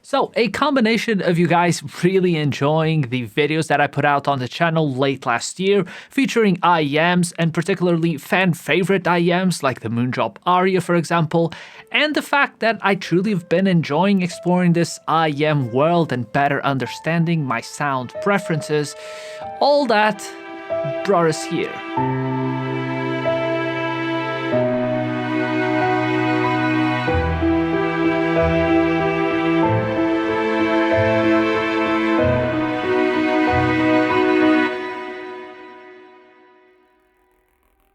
So, a combination of you guys really enjoying the videos that I put out on the channel late last year, featuring IEMs and particularly fan-favorite IEMs like the Moondrop Aria, for example, and the fact that I truly have been enjoying exploring this IEM world and better understanding my sound preferences, all that brought us here.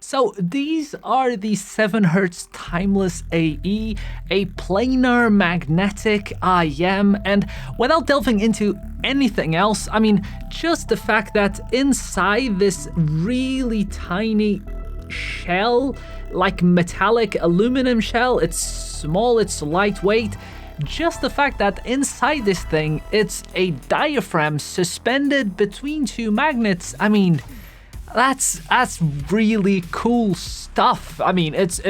So these are the 7Hz Timeless AE, a planar magnetic IEM, and without delving into anything else, I mean, just the fact that inside this really tiny shell, like metallic aluminum shell, it's small, it's lightweight, just the fact that inside this thing, it's a diaphragm suspended between two magnets, I mean, that's really cool stuff. I mean, it's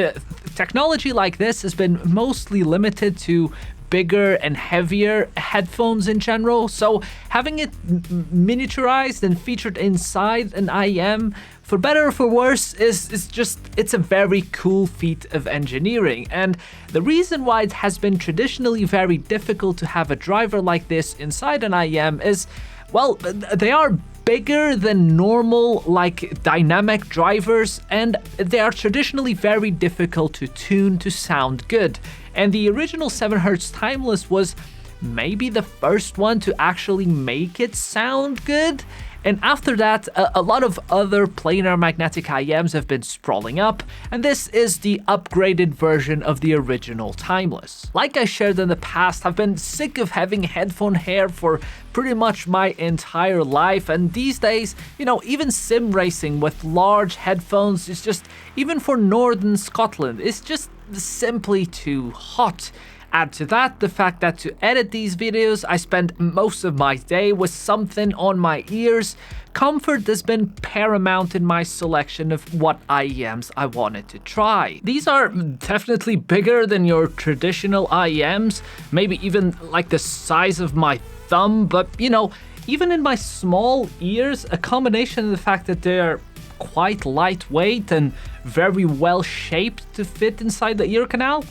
technology like this has been mostly limited to bigger and heavier headphones in general, so having it miniaturized and featured inside an IEM, for better or for worse, it's a very cool feat of engineering. And the reason why it has been traditionally very difficult to have a driver like this inside an IEM is, well, they are bigger than normal, like, dynamic drivers, and they are traditionally very difficult to tune to sound good. And the original 7Hz Timeless was maybe the first one to actually make it sound good. And after that, a lot of other planar magnetic IEMs have been sprawling up, and this is the upgraded version of the original Timeless. Like I shared in the past, I've been sick of having headphone hair for pretty much my entire life, and these days, you know, even sim racing with large headphones is just, even for northern Scotland, it's just simply too hot. Add to that the fact that to edit these videos, I spend most of my day with something on my ears. Comfort has been paramount in my selection of what IEMs I wanted to try. These are definitely bigger than your traditional IEMs, maybe even like the size of my thumb, but you know, even in my small ears, a combination of the fact that they're quite lightweight and very well shaped to fit inside the ear canal,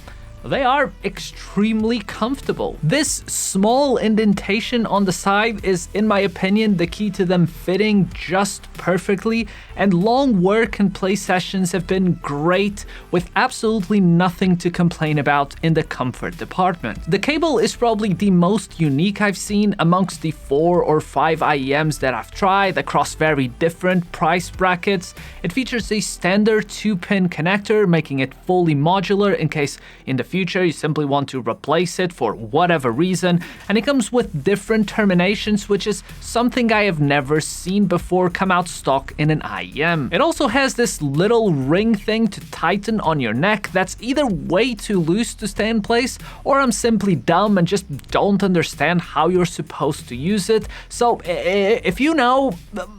they are extremely comfortable. This small indentation on the side is, in my opinion, the key to them fitting just perfectly, and long work and play sessions have been great with absolutely nothing to complain about in the comfort department. The cable is probably the most unique I've seen amongst the 4 or 5 IEMs that I've tried across very different price brackets. It features a standard 2-pin connector, making it fully modular in case in the future you simply want to replace it for whatever reason, and it comes with different terminations, which is something I have never seen before come out stock in an IEM. It also has this little ring thing to tighten on your neck that's either way too loose to stay in place, or I'm simply dumb and just don't understand how you're supposed to use it. So if you know,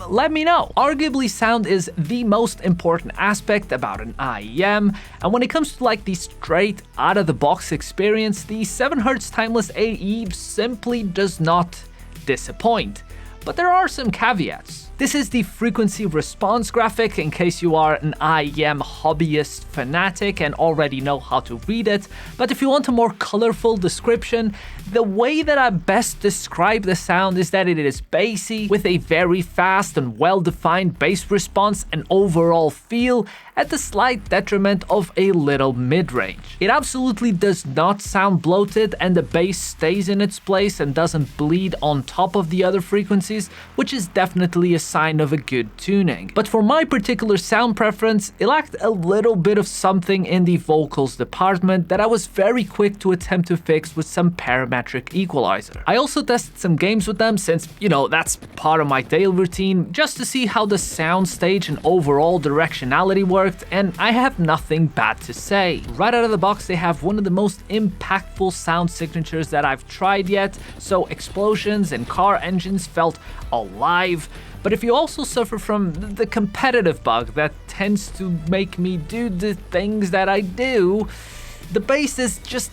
let me know. Arguably, sound is the most important aspect about an IEM, and when it comes to like the straight out of the box experience, the 7Hz Timeless AE simply does not disappoint. But there are some caveats. This is the frequency response graphic in case you are an IEM hobbyist fanatic and already know how to read it, but if you want a more colorful description, the way that I best describe the sound is that it is bassy, with a very fast and well-defined bass response and overall feel, at the slight detriment of a little mid-range. It absolutely does not sound bloated, and the bass stays in its place and doesn't bleed on top of the other frequencies, which is definitely a sign of a good tuning. But for my particular sound preference, it lacked a little bit of something in the vocals department that I was very quick to attempt to fix with some parametric equalizer. I also tested some games with them since, you know, that's part of my daily routine, just to see how the sound stage and overall directionality worked, and I have nothing bad to say. Right out of the box, they have one of the most impactful sound signatures that I've tried yet, so explosions and car engines felt alive. But if you also suffer from the competitive bug that tends to make me do the things that I do, the bass is just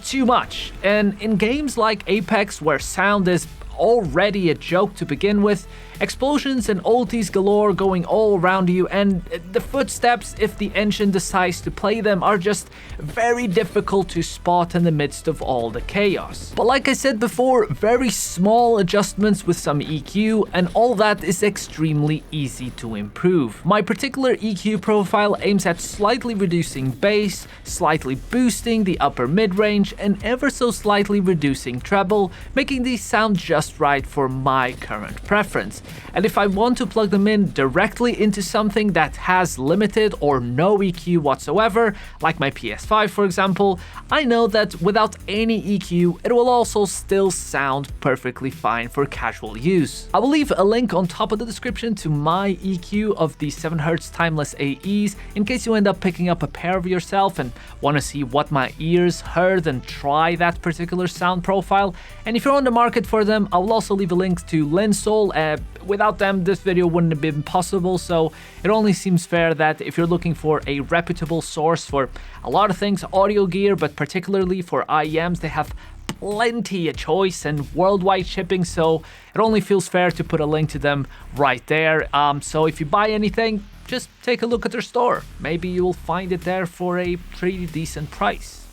too much. And in games like Apex, where sound is already a joke to begin with, explosions and ultis galore going all around you, and the footsteps, if the engine decides to play them, are just very difficult to spot in the midst of all the chaos. But like I said before, very small adjustments with some EQ and all that is extremely easy to improve. My particular EQ profile aims at slightly reducing bass, slightly boosting the upper mid-range, and ever so slightly reducing treble, making these sound just right for my current preference. And if I want to plug them in directly into something that has limited or no EQ whatsoever, like my PS5 for example, I know that without any EQ, it will also still sound perfectly fine for casual use. I will leave a link on top of the description to my EQ of the 7Hz timeless AEs in case you end up picking up a pair of yourself and want to see what my ears heard and try that particular sound profile. And if you're on the market for them, I will also leave a link to Linsol. Without them, this video wouldn't have been possible, so it only seems fair that if you're looking for a reputable source for a lot of things audio gear, but particularly for IEMs, they have plenty of choice and worldwide shipping, so it only feels fair to put a link to them right there. So if you buy anything, just take a look at their store. Maybe you will find it there for a pretty decent price.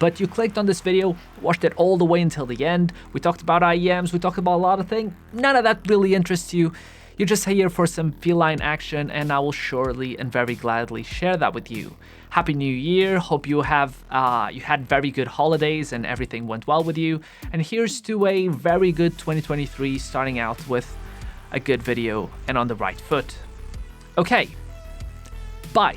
But you clicked on this video, watched it all the way until the end. We talked about IEMs, we talked about a lot of things. None of that really interests you. You're just here for some feline action, and I will surely and very gladly share that with you. Happy New Year. Hope you had very good holidays and everything went well with you. And here's to a very good 2023, starting out with a good video and on the right foot. Okay, bye.